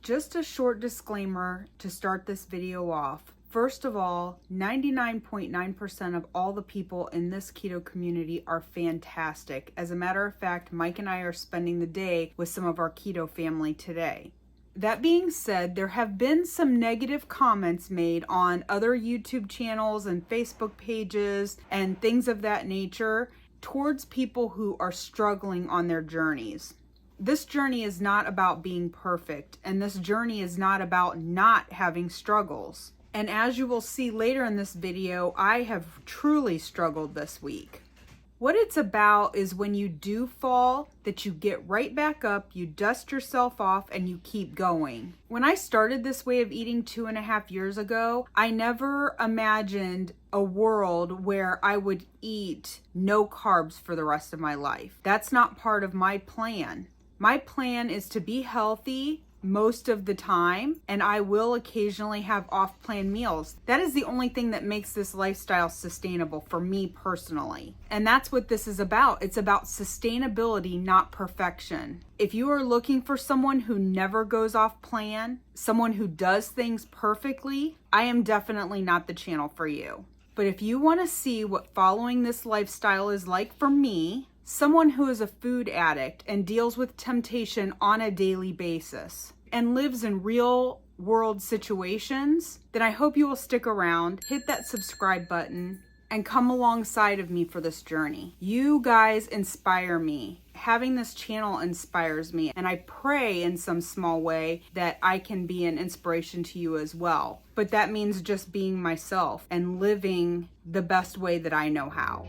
Just a short disclaimer to start this video off. First of all, 99.9% of all the people in this keto community are fantastic. As a matter of fact, Mike and I are spending the day with some of our keto family today. That being said, there have been some negative comments made on other YouTube channels and Facebook pages and things of that nature towards people who are struggling on their journeys. This journey is not about being perfect, and this journey is not about not having struggles. And as you will see later in this video, I have truly struggled this week. What it's about is when you do fall, that you get right back up, you dust yourself off, and you keep going. When I started this way of eating 2.5 years ago, I never imagined a world where I would eat no carbs for the rest of my life. That's not part of my plan. My plan is to be healthy most of the time, and I will occasionally have off-plan meals. That is the only thing that makes this lifestyle sustainable for me personally. And that's what this is about. It's about sustainability, not perfection. If you are looking for someone who never goes off plan, someone who does things perfectly, I am definitely not the channel for you. But if you want to see what following this lifestyle is like for me, someone who is a food addict and deals with temptation on a daily basis and lives in real world situations, then I hope you will stick around, hit that subscribe button, and come alongside of me for this journey. You guys inspire me. Having this channel inspires me, and I pray in some small way that I can be an inspiration to you as well. But that means just being myself and living the best way that I know how.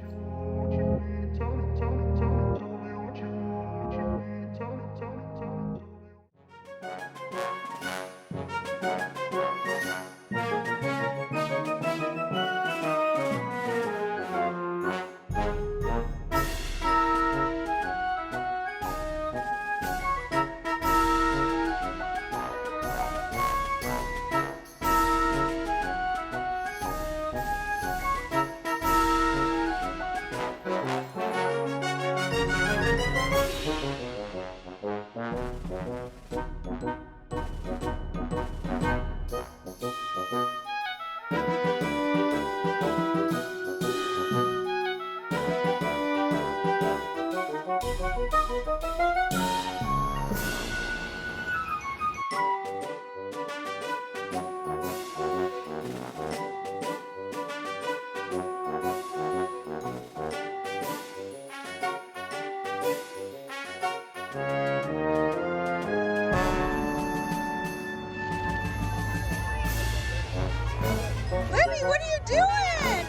What are you doing?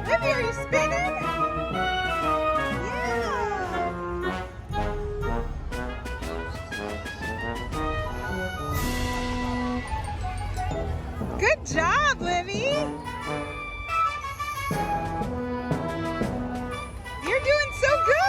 Libby, are you spinning? Yeah. Good job, Libby. You're doing so good.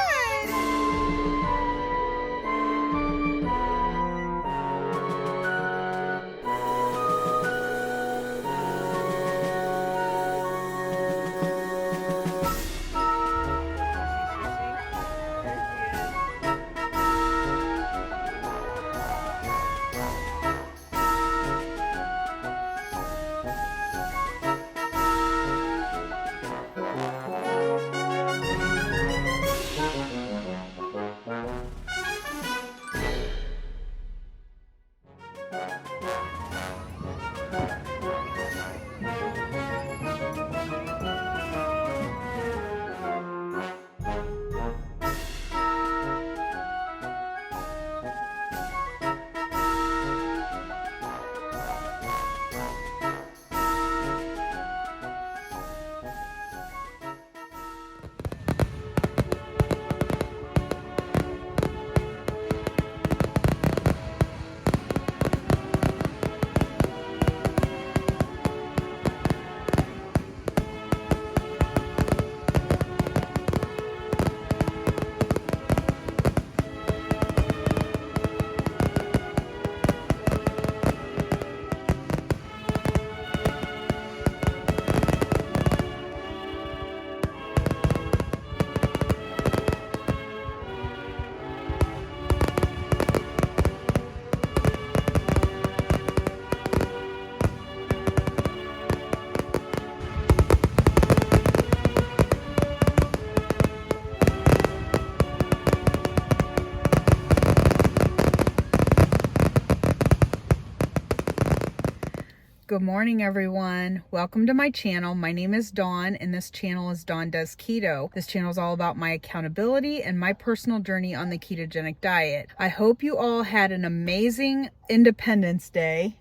Good morning, everyone. Welcome to my channel. My name is Dawn, and this channel is Dawn Does Keto. This channel is all about my accountability and my personal journey on the ketogenic diet. I hope you all had an amazing Independence Day.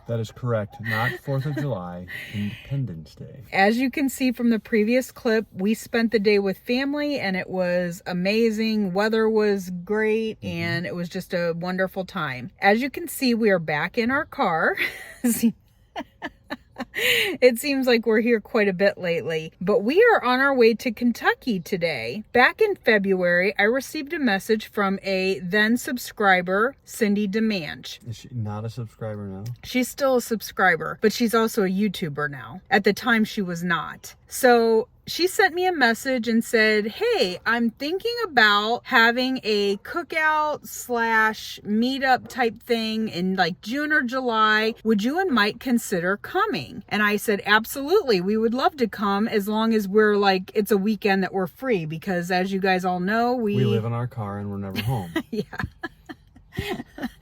That is correct. Not 4th of July, Independence Day. As you can see from the previous clip, we spent the day with family and it was amazing. Weather was great and it was just a wonderful time. As you can see, we are back in our car. It seems like we're here quite a bit lately, but we are on our way to Kentucky today. Back in February, I received a message from a then subscriber, Cindy DeManch. Is she not a subscriber now? She's still a subscriber, but she's also a YouTuber now. At the time, she was not. So she sent me a message and said, hey, I'm thinking about having a cookout / meetup type thing in like June or July. Would you and Mike consider coming? And I said, absolutely. We would love to come as long as we're like, it's a weekend that we're free, because as you guys all know, we live in our car and we're never home. Yeah.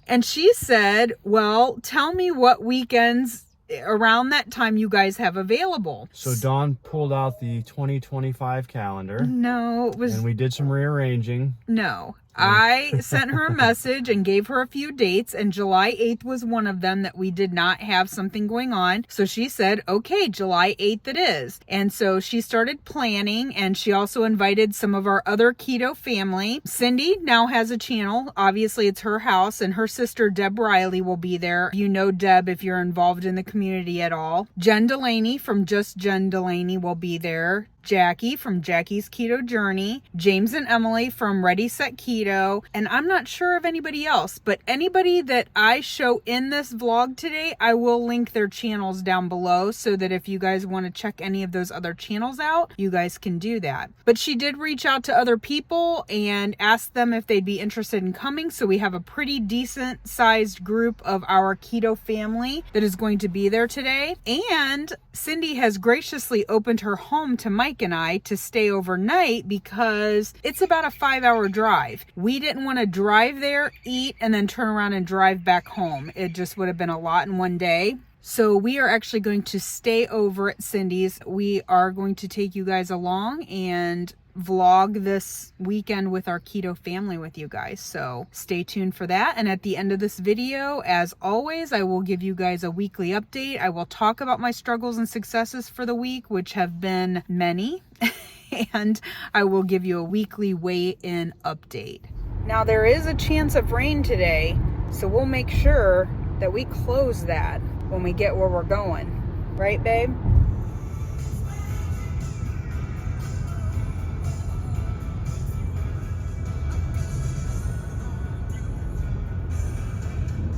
And she said, well, tell me what weekends around that time you guys have available. So Dawn pulled out the 2025 calendar. No, it was... And we did some rearranging. No. I sent her a message and gave her a few dates, and July 8th was one of them that we did not have something going on. So she said, okay, July 8th it is. And so she started planning, and she also invited some of our other keto family. Cindy now has a channel. Obviously, it's her house, and her sister, Deb Riley, will be there. You know Deb if you're involved in the community at all. Jen Delaney from Just Jen Delaney will be there. Jackie from Jackie's Keto Journey, James and Emily from Ready Set Keto, and I'm not sure of anybody else, but anybody that I show in this vlog today, I will link their channels down below so that if you guys want to check any of those other channels out, you guys can do that. But she did reach out to other people and ask them if they'd be interested in coming, so we have a pretty decent sized group of our keto family that is going to be there today. And Cindy has graciously opened her home to Mike and I to stay overnight because it's about a 5-hour drive. We didn't want to drive there, eat, and then turn around and drive back home. It just would have been a lot in one day. So we are actually going to stay over at Cindy's. We are going to take you guys along and vlog this weekend with our keto family with you guys, so stay tuned for that. And at the end of this video, as always, I will give you guys a weekly update. I will talk about my struggles and successes for the week, which have been many, and I will give you a weekly weigh-in update. Now there is a chance of rain today, so we'll make sure that we close that when we get where we're going, right babe?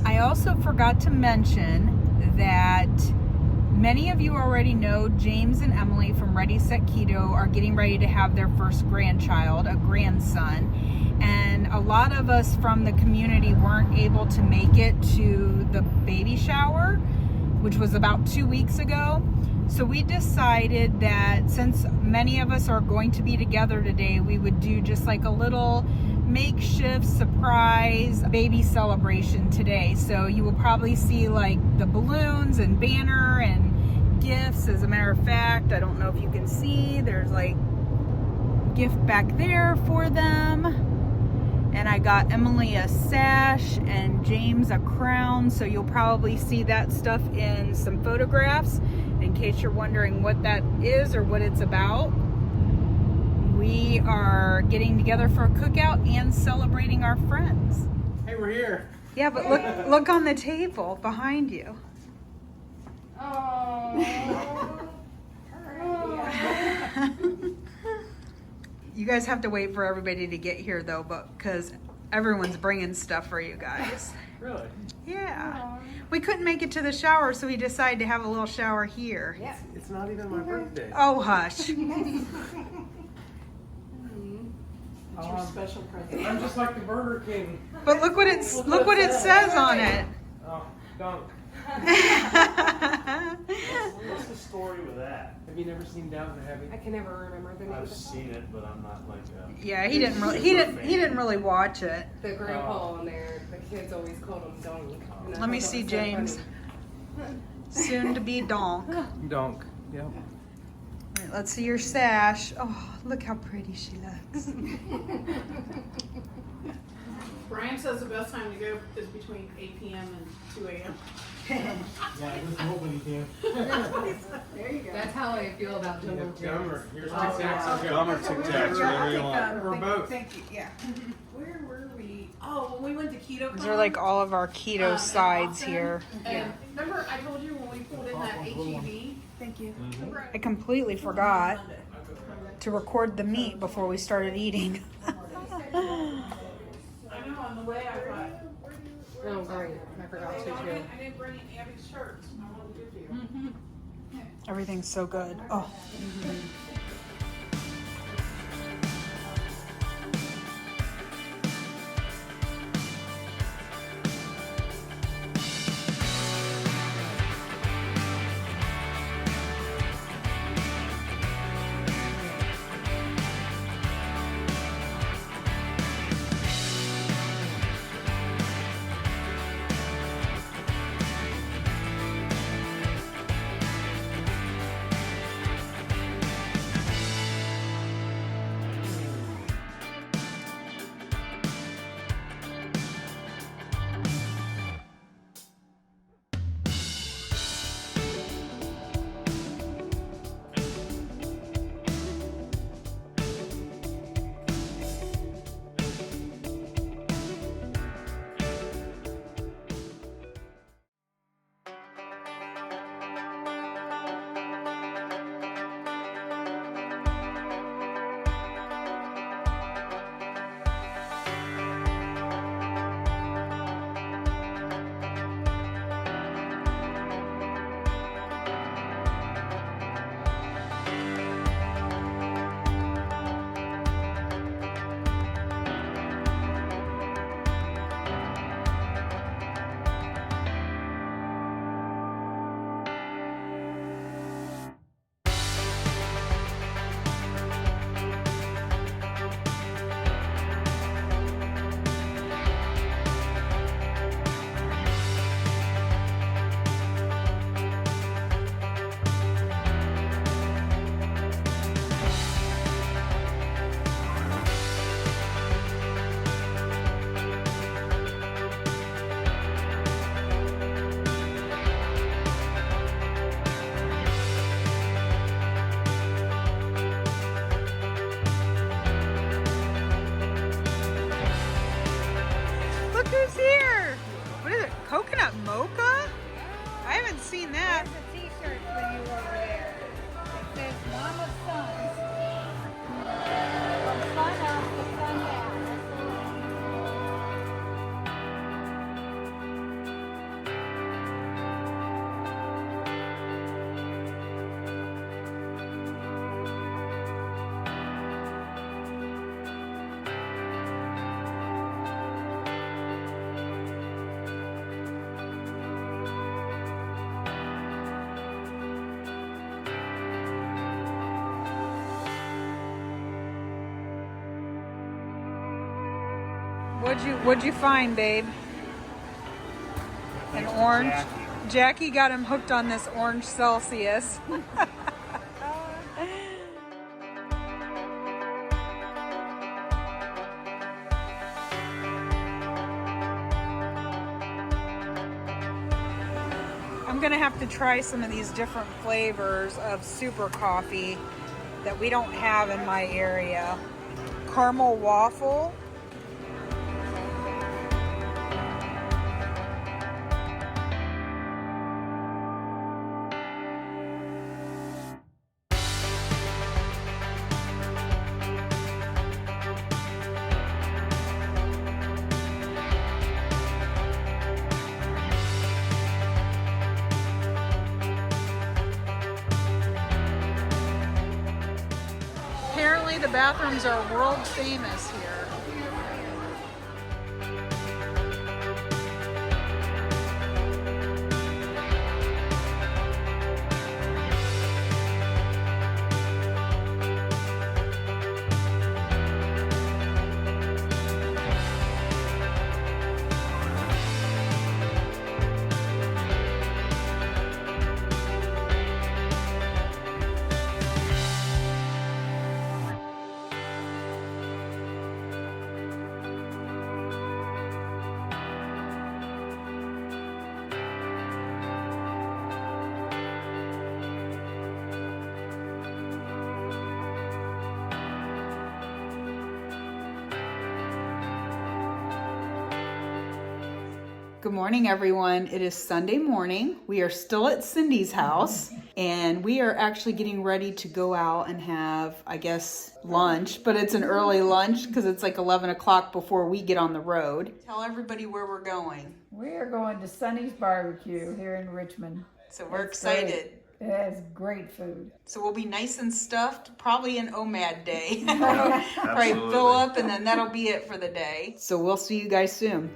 I also forgot to mention that many of you already know James and Emily from Ready Set Keto are getting ready to have their first grandchild, a grandson. And a lot of us from the community weren't able to make it to the baby shower, which was about 2 weeks ago. So we decided that since many of us are going to be together today, we would do just like a little makeshift surprise baby celebration today. So you will probably see like the balloons and banner and gifts. As a matter of fact, I don't know if you can see, there's like gift back there for them. And I got Emily a sash and James a crown. So you'll probably see that stuff in some photographs in case you're wondering what that is or what it's about. We are getting together for a cookout and celebrating our friends. Hey, we're here. Yeah, but look on the table behind you. Oh. You guys have to wait for everybody to get here though, but because everyone's bringing stuff for you guys. Really? Yeah. Aww. We couldn't make it to the shower, so we decided to have a little shower here. Yeah. It's not even my birthday. Oh, hush. It's your special present. I'm just like the Burger King. But look what it says on it. Oh, dunk. What's the story with that? Have you never seen Downton Abbey? I can never remember the name I've of the song. seen it, but I'm not like Yeah, he didn't really watch it. The grandpa on there, the kids always called him Dunk. And I Let me thought that see was so James. funny. Soon to be donk. Donk. Yep. Right, let's see your sash. Oh, look how pretty she looks. Brian says the best time to go is between 8 p.m. and 2 a.m. Yeah, just nobody can. There you go. That's how I feel about Jungle Gummer. Here's Oh, Tic Tacs. yeah. Gum or Tic Tacs, whatever you want. Or both. Thank you. Yeah. Where were we? Oh, when we went to Keto. These are like all of our keto sides here. And remember, I told you when we pulled in that HEB. Thank you. I completely forgot to record the meat before we started eating. I know on the way I thought. Oh, great. I forgot to too. I didn't bring in Abby's shirts. I wanted to give you. Everything's so good. Oh. Look who's here! What is it? Coconut mocha? I haven't seen that. There's a t-shirt for you over there. It says Mama's Sons. From sun up to sundown. That's the list. What'd you find, babe? An orange? Jackie got him hooked on this orange Celsius. I'm gonna have to try some of these different flavors of super coffee that we don't have in my area. Caramel waffle. Apparently the bathrooms are world famous here. Good morning, everyone. It is Sunday morning. We are still at Cindy's house, and we are actually getting ready to go out and have, I guess, lunch, but it's an early lunch because it's like 11 o'clock before we get on the road. Tell everybody where we're going. We are going to Sonny's Barbecue here in Richmond. So we're It's excited. great. It has great food. So we'll be nice and stuffed, probably an OMAD day. Probably fill up, and then that'll be it for the day. So we'll see you guys soon.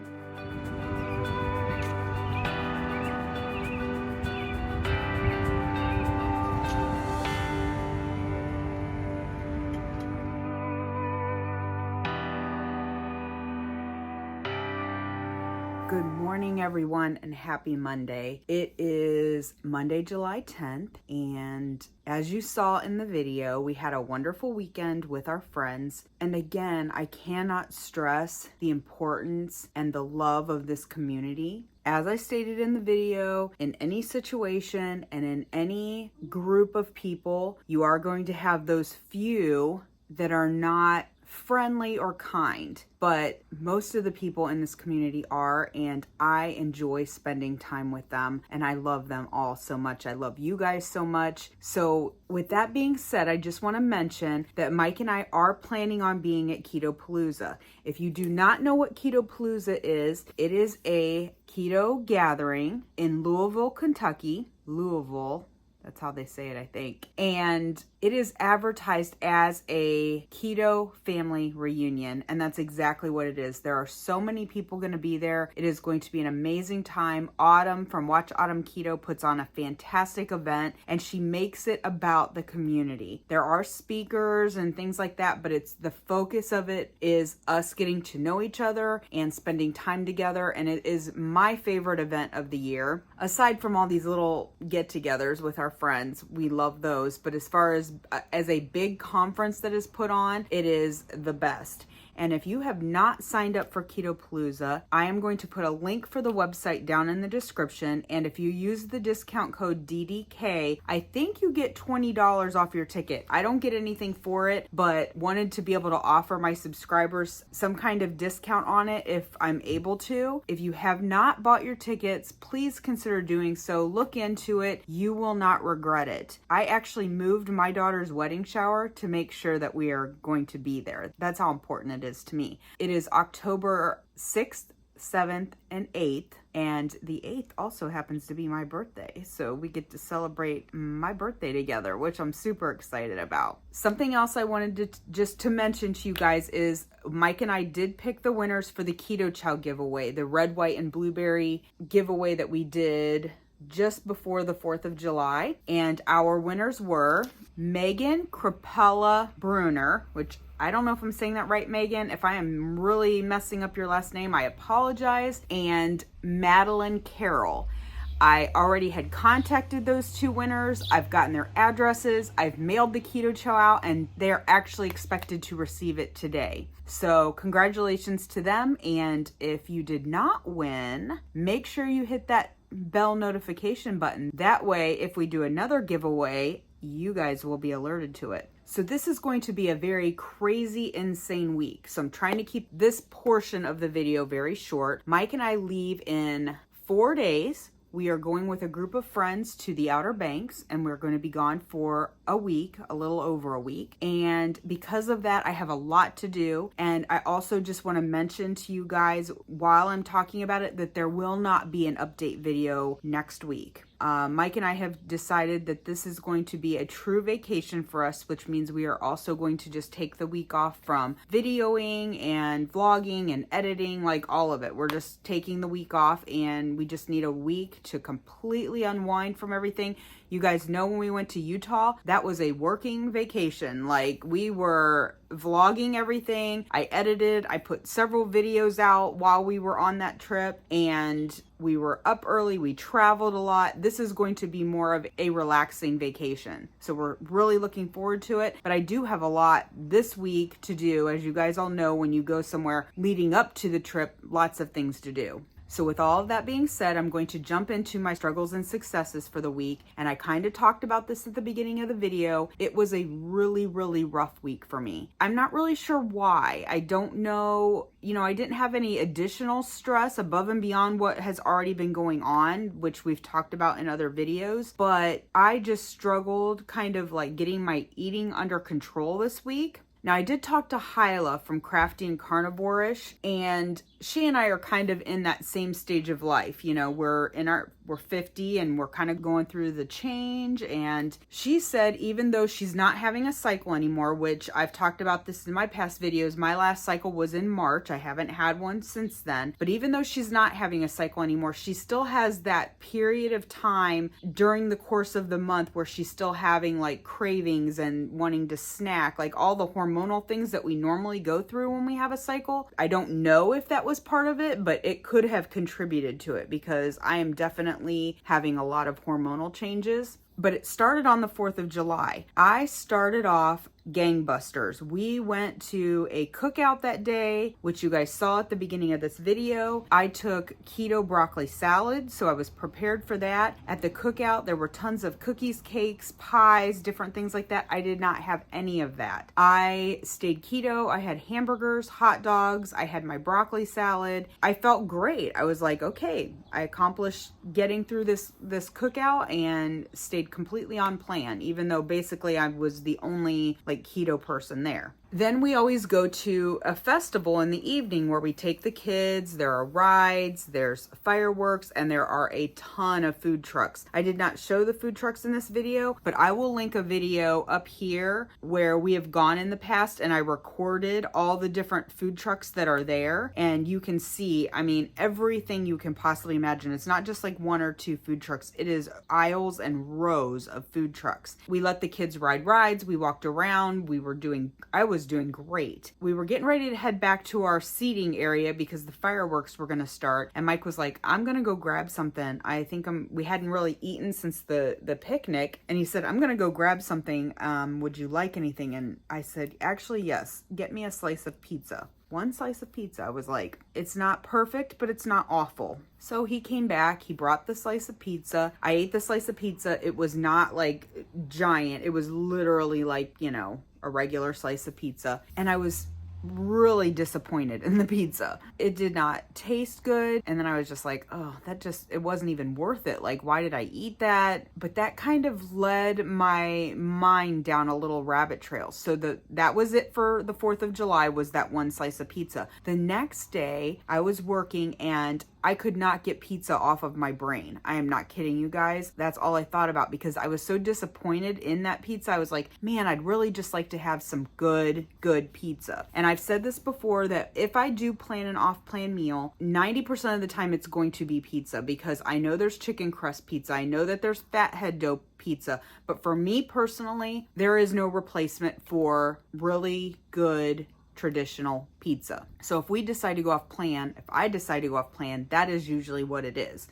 Good morning, everyone, and happy Monday. It is Monday, July 10th, and as you saw in the video, we had a wonderful weekend with our friends. And again, I cannot stress the importance and the love of this community. As I stated in the video, in any situation and in any group of people, you are going to have those few that are not friendly or kind, but most of the people in this community are, and I enjoy spending time with them, and I love them all so much. I love you guys so much. So with that being said, I just want to mention that Mike and I are planning on being at Keto Palooza. If you do not know what Keto Palooza is, it is a keto gathering in Louisville, Kentucky. Louisville. That's how they say it, I think. And it is advertised as a keto family reunion, and that's exactly what it is. There are so many people going to be there. It is going to be an amazing time. Autumn from Watch Autumn Keto puts on a fantastic event, and she makes it about the community. There are speakers and things like that, but it's the focus of it is us getting to know each other and spending time together, and it is my favorite event of the year. Aside from all these little get-togethers with our friends, we love those, but as far as a big conference that is put on, it is the best. And if you have not signed up for Keto Palooza, I am going to put a link for the website down in the description. And if you use the discount code DDK, I think you get $20 off your ticket. I don't get anything for it, but wanted to be able to offer my subscribers some kind of discount on it if I'm able to. If you have not bought your tickets, please consider doing so. Look into it. You will not regret it. I actually moved my daughter's wedding shower to make sure that we are going to be there. That's how important it is to me. It is October 6th, 7th, and 8th, and the 8th also happens to be my birthday, so we get to celebrate my birthday together, which I'm super excited about. Something else I wanted to mention to you guys is Mike and I did pick the winners for the Keto Chow giveaway, the red, white, and blueberry giveaway that we did just before the 4th of July, and our winners were Megan Crapella Bruner, which I don't know if I'm saying that right, Megan. If I am really messing up your last name, I apologize. And Madeline Carroll. I already had contacted those two winners. I've gotten their addresses. I've mailed the Keto Chow out, and they're actually expected to receive it today. So congratulations to them. And if you did not win, make sure you hit that bell notification button. That way, if we do another giveaway, you guys will be alerted to it. So this is going to be a very crazy, insane week. So I'm trying to keep this portion of the video very short. Mike and I leave in 4 days. We are going with a group of friends to the Outer Banks, and we're going to be gone for a week, a little over a week. And because of that, I have a lot to do. And I also just want to mention to you guys, while I'm talking about it, that there will not be an update video next week. Mike and I have decided that this is going to be a true vacation for us, which means we are also going to just take the week off from videoing and vlogging and editing, like all of it. We're just taking the week off, and we just need a week to completely unwind from everything. You guys know when we went to Utah, that was a working vacation. Like, we were vlogging everything. I edited, I put several videos out while we were on that trip, and we were up early. We traveled a lot. This is going to be more of a relaxing vacation. So we're really looking forward to it. But I do have a lot this week to do. As you guys all know, when you go somewhere leading up to the trip, lots of things to do. So with all of that being said, I'm going to jump into my struggles and successes for the week. And I kind of talked about this at the beginning of the video. It was a really, really rough week for me. I'm not really sure why. I don't know. I didn't have any additional stress above and beyond what has already been going on, which we've talked about in other videos. But I just struggled kind of like getting my eating under control this week. Now, I did talk to Hyla from Crafty and Carnivore-ish, and she and I are kind of in that same stage of life. We're 50 and we're kind of going through the change. And she said, even though she's not having a cycle anymore, which I've talked about this in my past videos, my last cycle was in March. I haven't had one since then. But even though she's not having a cycle anymore, she still has that period of time during the course of the month where she's still having like cravings and wanting to snack, like all the hormonal things that we normally go through when we have a cycle. I don't know if that was part of it, but it could have contributed to it because I am definitely having a lot of hormonal changes. But it started on the 4th of July. I started off gangbusters. We went to a cookout that day, which you guys saw at the beginning of this video. I took keto broccoli salad, so I was prepared for that. At the cookout, there were tons of cookies, cakes, pies, different things like that. I did not have any of that. I stayed keto. I had hamburgers, hot dogs. I had my broccoli salad. I felt great. I was like, okay, I accomplished getting through this cookout and stayed completely on plan, even though basically I was the only keto person there. Then we always go to a festival in the evening where we take the kids. There are rides, there's fireworks, and there are a ton of food trucks. I did not show the food trucks in this video, but I will link a video up here where we have gone in the past and I recorded all the different food trucks that are there. And you can see, everything you can possibly imagine. It's not just like one or two food trucks. It is aisles and rows of food trucks. We let the kids ride rides. We walked around. I was doing great. We were getting ready to head back to our seating area because the fireworks were going to start. And Mike was like, I'm going to go grab something. I think we hadn't really eaten since the picnic. And he said, I'm going to go grab something. Would you like anything? And I said, actually, yes, get me a slice of pizza. One slice of pizza. I was like, it's not perfect, but it's not awful. So he came back, he brought the slice of pizza. I ate the slice of pizza. It was not like giant. It was literally like, a regular slice of pizza. And I was really disappointed in the pizza. It did not taste good. And then I was just like, oh, it wasn't even worth it. Like, why did I eat that? But that kind of led my mind down a little rabbit trail. So that was it for the 4th of July, was that one slice of pizza. The next day I was working and I could not get pizza off of my brain. I am not kidding you guys. That's all I thought about because I was so disappointed in that pizza. I was like, man, I'd really just like to have some good pizza. And I've said this before that if I do plan an off-plan meal, 90% of the time it's going to be pizza because I know there's chicken crust pizza. I know that there's fathead dough pizza. But for me personally, there is no replacement for really good traditional pizza. So if I decide to go off plan, that is usually what it is.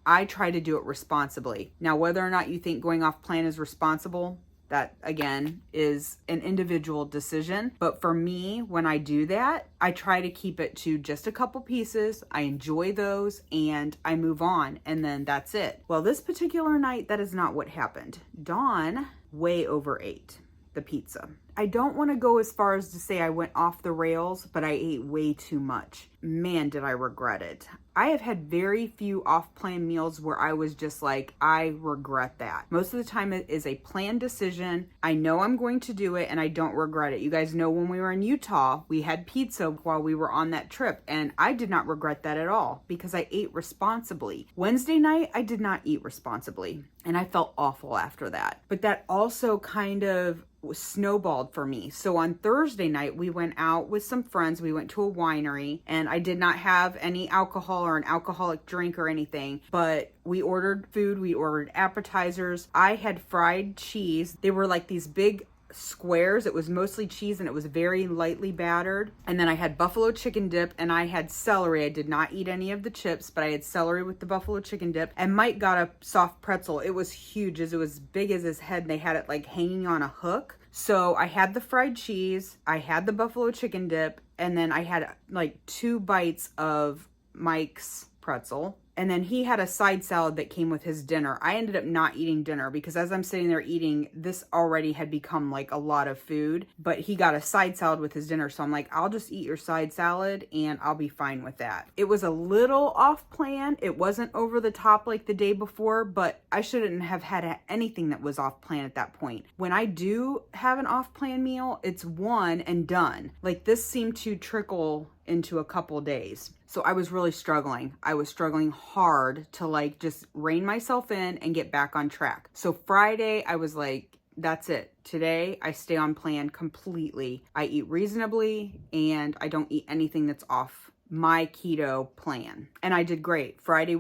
I try to do it responsibly. Now, whether or not you think going off plan is responsible, that again is an individual decision. But for me, when I do that, I try to keep it to just a couple pieces. I enjoy those and I move on, and then that's it. Well, this particular night, that is not what happened. Dawn way overate the pizza. I don't want to go as far as to say I went off the rails, but I ate way too much. Man, did I regret it. I have had very few off-plan meals where I was just like, I regret that. Most of the time it is a planned decision. I know I'm going to do it and I don't regret it. You guys know when we were in Utah, we had pizza while we were on that trip and I did not regret that at all because I ate responsibly. Wednesday night, I did not eat responsibly and I felt awful after that. But that also kind of snowballed for me. So on Thursday night, we went out with some friends. We went to a winery and I did not have any alcohol or an alcoholic drink or anything, but we ordered food. We ordered appetizers. I had fried cheese. They were like these big squares. It was mostly cheese and it was very lightly battered. And then I had buffalo chicken dip and I had celery. I did not eat any of the chips, but I had celery with the buffalo chicken dip. And Mike got a soft pretzel. It was huge. It was big as his head. And they had it like hanging on a hook. So I had the fried cheese, I had the buffalo chicken dip, and then I had like 2 bites of Mike's pretzel. And then he had a side salad that came with his dinner. I ended up not eating dinner because as I'm sitting there eating, this already had become like a lot of food. But he got a side salad with his dinner. So I'm like, I'll just eat your side salad and I'll be fine with that. It was a little off plan. It wasn't over the top like the day before, but I shouldn't have had anything that was off plan at that point. When I do have an off plan meal, it's one and done. Like this seemed to trickle into a couple days. So I was really struggling. I was struggling hard to like just rein myself in and get back on track. So Friday, I was like, that's it. Today, I stay on plan completely. I eat reasonably and I don't eat anything that's off my keto plan. And I did great. Friday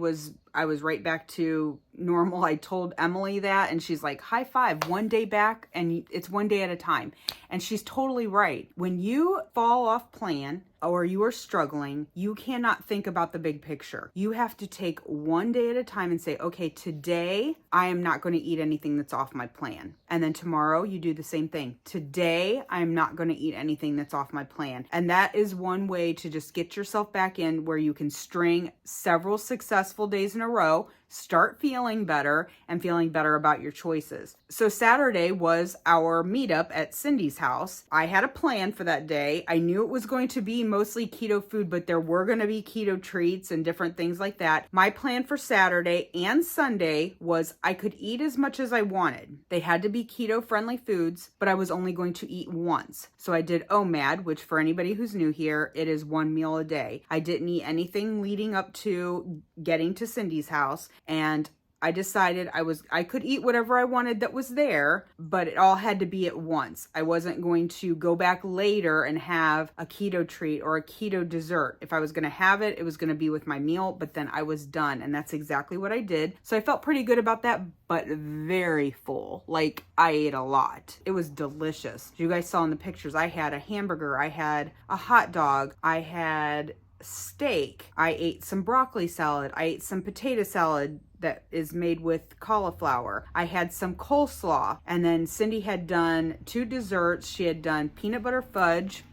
I was right back to normal. I told Emily that and she's like, high five, one day back and it's one day at a time. And she's totally right. When you fall off plan or you are struggling, you cannot think about the big picture. You have to take one day at a time and say, okay, today I am not going to eat anything that's off my plan. And then tomorrow you do the same thing. Today I am not going to eat anything that's off my plan. And that is one way to just get yourself back in where you can string several successful days in a row, start feeling better and feeling better about your choices. So Saturday was our meetup at Cindy's house. I had a plan for that day. I knew it was going to be mostly keto food, but there were going to be keto treats and different things like that. My plan for Saturday and Sunday was I could eat as much as I wanted. They had to be keto friendly foods, but I was only going to eat once. So I did OMAD, which for anybody who's new here, it is one meal a day. I didn't eat anything leading up to getting to Cindy's house. And I decided I could eat whatever I wanted that was there, but it all had to be at once. I wasn't going to go back later and have a keto treat or a keto dessert. If I was going to have it, it was going to be with my meal, but then I was done. And that's exactly what I did. So I felt pretty good about that, but very full. Like I ate a lot. It was delicious. You guys saw in the pictures, I had a hamburger, I had a hot dog, I had steak, I ate some broccoli salad, I ate some potato salad that is made with cauliflower. I had some coleslaw, and then Cindy had done 2 desserts. She had done peanut butter fudge.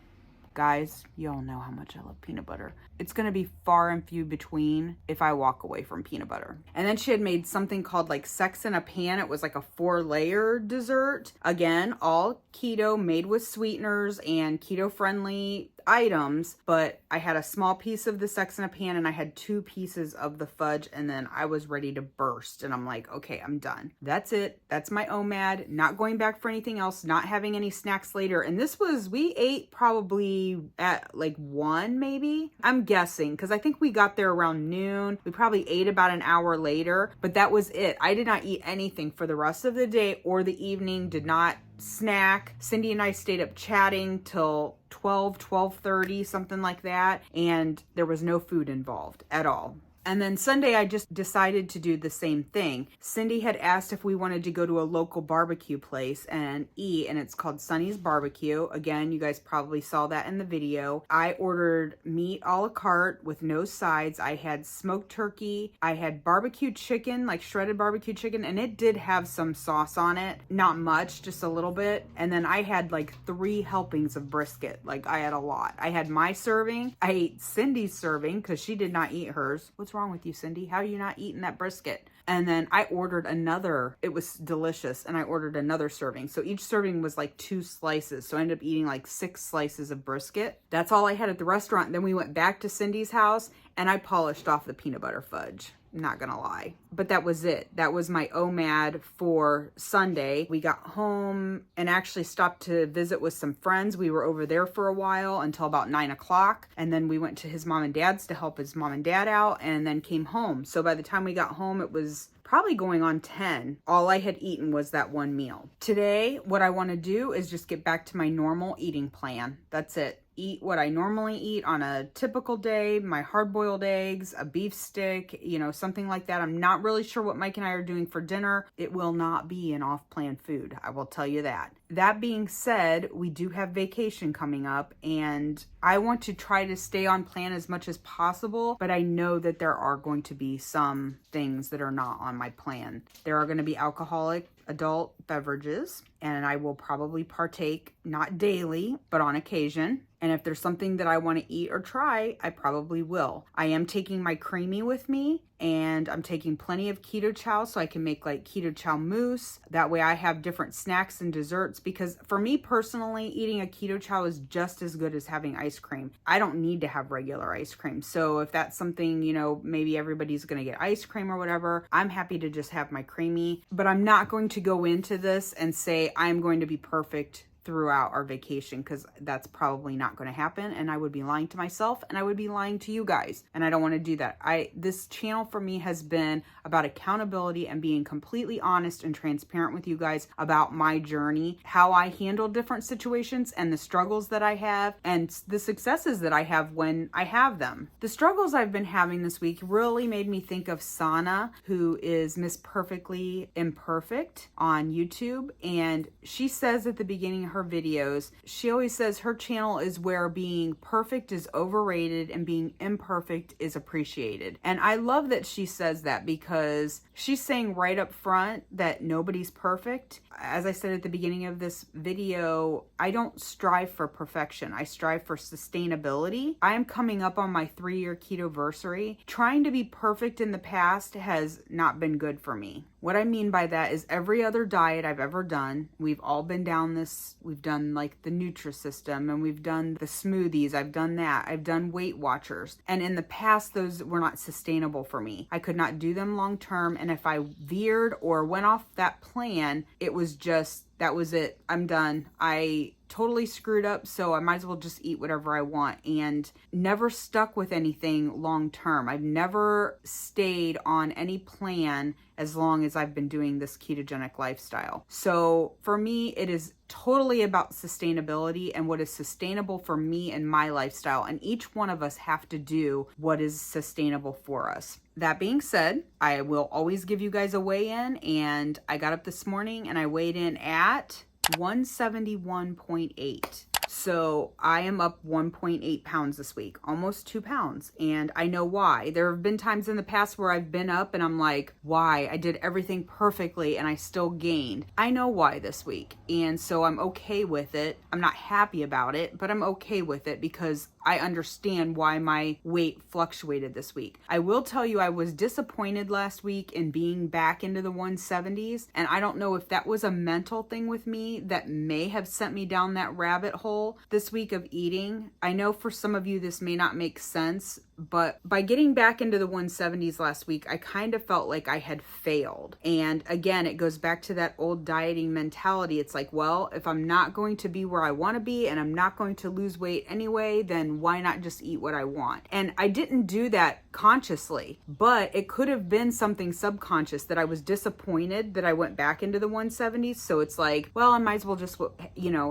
Guys, you all know how much I love peanut butter. It's going to be far and few between if I walk away from peanut butter. And then she had made something called like Sex in a Pan. It was like a 4-layer dessert. Again, all keto, made with sweeteners and keto friendly items, but I had a small piece of the Sex in a Pan and I had 2 pieces of the fudge, and then I was ready to burst and I'm like, okay, I'm done. That's it. That's my OMAD. Not going back for anything else, not having any snacks later. And this was, we ate probably at like 1 maybe. I'm guessing because I think we got there around noon. We probably ate about an hour later, but that was it. I did not eat anything for the rest of the day or the evening, did not snack. Cindy and I stayed up chatting till 12:30, something like that, and there was no food involved at all. And then Sunday, I just decided to do the same thing. Cindy had asked if we wanted to go to a local barbecue place and eat, and it's called Sunny's Barbecue. Again, you guys probably saw that in the video. I ordered meat a la carte with no sides. I had smoked turkey. I had barbecue chicken, like shredded barbecue chicken, and it did have some sauce on it. Not much, just a little bit. And then I had like 3 helpings of brisket. Like I had a lot. I had my serving. I ate Cindy's serving because she did not eat hers. What's wrong with you, Cindy? How are you not eating that brisket? And then I ordered another. It was delicious. And I ordered another serving. So each serving was like 2 slices. So I ended up eating like 6 slices of brisket. That's all I had at the restaurant. Then we went back to Cindy's house and I polished off the peanut butter fudge. Not gonna lie. But that was it. That was my OMAD for Sunday. We got home and actually stopped to visit with some friends. We were over there for a while until about 9 o'clock. And then we went to his mom and dad's to help his mom and dad out and then came home. So by the time we got home, it was probably going on 10. All I had eaten was that 1 meal. Today, what I want to do is just get back to my normal eating plan. That's it. Eat what I normally eat on a typical day, my hard-boiled eggs, a beef stick, you know, something like that. I'm not really sure what Mike and I are doing for dinner. It will not be an off-plan food, I will tell you that. That being said, we do have vacation coming up and I want to try to stay on plan as much as possible, but I know that there are going to be some things that are not on my plan. There are going to be alcoholic adult beverages, and I will probably partake not daily, but on occasion. And if there's something that I want to eat or try, I probably will. I am taking my creamy with me, and I'm taking plenty of keto chow so I can make like keto chow mousse. That way I have different snacks and desserts, because for me personally, eating a keto chow is just as good as having ice cream. I don't need to have regular ice cream. So if that's something, you know, maybe everybody's going to get ice cream or whatever, I'm happy to just have my creamy. But I'm not going to go into this and say I'm going to be perfect throughout our vacation, because that's probably not going to happen, and I would be lying to myself and I would be lying to you guys, and I don't want to do that. This channel for me has been about accountability and being completely honest and transparent with you guys about my journey, how I handle different situations, and the struggles that I have and the successes that I have when I have them. The struggles I've been having this week really made me think of Sana, who is Miss Perfectly Imperfect on YouTube, and she says at the beginning of her videos, she always says her channel is where being perfect is overrated and being imperfect is appreciated. And I love that she says that, because she's saying right up front that nobody's perfect. As I said at the beginning of this video, I don't strive for perfection. I strive for sustainability. I am coming up on my 3-year ketoversary. Trying to be perfect in the past has not been good for me. What I mean by that is every other diet I've ever done, we've all been down this, we've done like the Nutrisystem, and we've done the smoothies, I've done that, I've done Weight Watchers. And in the past, those were not sustainable for me. I could not do them long term, and if I veered or went off that plan, it was just, that was it. I'm done. I totally screwed up, so I might as well just eat whatever I want, and never stuck with anything long term. I've never stayed on any plan as long as I've been doing this ketogenic lifestyle. So for me, it is totally about sustainability and what is sustainable for me and my lifestyle. And each one of us have to do what is sustainable for us. That being said, I will always give you guys a weigh-in, and I got up this morning and I weighed in at 171.8. So I am up 1.8 pounds this week, almost 2 pounds. And I know why. There have been times in the past where I've been up and I'm like, why? I did everything perfectly and I still gained. I know why this week. And so I'm okay with it. I'm not happy about it, but I'm okay with it because I understand why my weight fluctuated this week. I will tell you, I was disappointed last week in being back into the 170s. And I don't know if that was a mental thing with me that may have sent me down that rabbit hole this week of eating. I know for some of you this may not make sense, but by getting back into the 170s last week, I kind of felt like I had failed. And again, it goes back to that old dieting mentality. It's like, well, if I'm not going to be where I want to be and I'm not going to lose weight anyway, then why not just eat what I want? And I didn't do that consciously, but it could have been something subconscious that I was disappointed that I went back into the 170s. So it's like, well, I might as well just,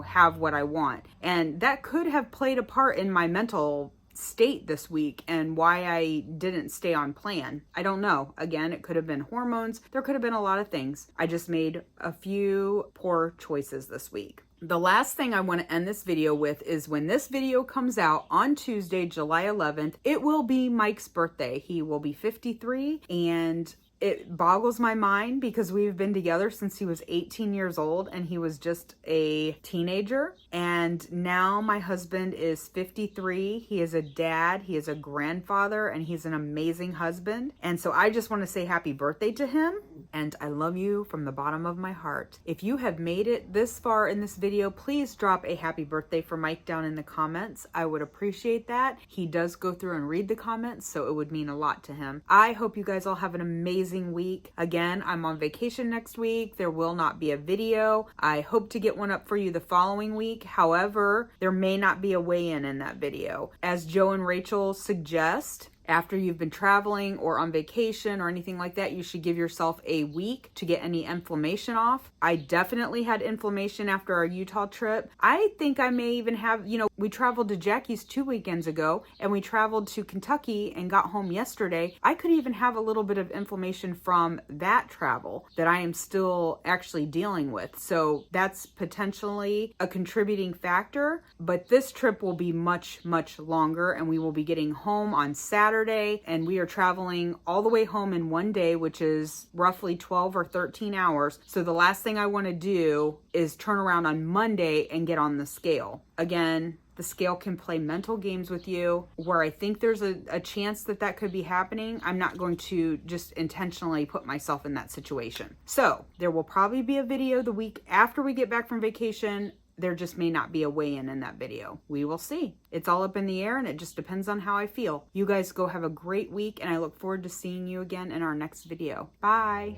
have what I want. And that could have played a part in my mental state this week and why I didn't stay on plan. I don't know. Again, it could have been hormones. There could have been a lot of things. I just made a few poor choices this week. The last thing I want to end this video with is when this video comes out on Tuesday, July 11th, it will be Mike's birthday. He will be 53, and it boggles my mind because we've been together since he was 18 years old and he was just a teenager. And now my husband is 53. He is a dad, he is a grandfather, and he's an amazing husband. And so I just want to say happy birthday to him. And I love you from the bottom of my heart. If you have made it this far in this video, please drop a happy birthday for Mike down in the comments. I would appreciate that. He does go through and read the comments, so it would mean a lot to him. I hope you guys all have an amazing week. Again, I'm on vacation next week. There will not be a video. I hope to get one up for you the following week. However, there may not be a weigh-in that video. As Joe and Rachel suggest, after you've been traveling or on vacation or anything like that, you should give yourself a week to get any inflammation off. I definitely had inflammation after our Utah trip. I think I may even have, we traveled to Jackie's 2 weekends ago and we traveled to Kentucky and got home yesterday. I could even have a little bit of inflammation from that travel that I am still actually dealing with. So that's potentially a contributing factor, but this trip will be much, much longer and we will be getting home on Saturday. Saturday, and we are traveling all the way home in one day, which is roughly 12 or 13 hours. So the last thing I want to do is turn around on Monday and get on the scale. Again, the scale can play mental games with you where I think there's a chance that that could be happening. I'm not going to just intentionally put myself in that situation. So there will probably be a video the week after we get back from vacation. There just may not be a weigh-in in that video. We will see. It's all up in the air and it just depends on how I feel. You guys go have a great week and I look forward to seeing you again in our next video. Bye.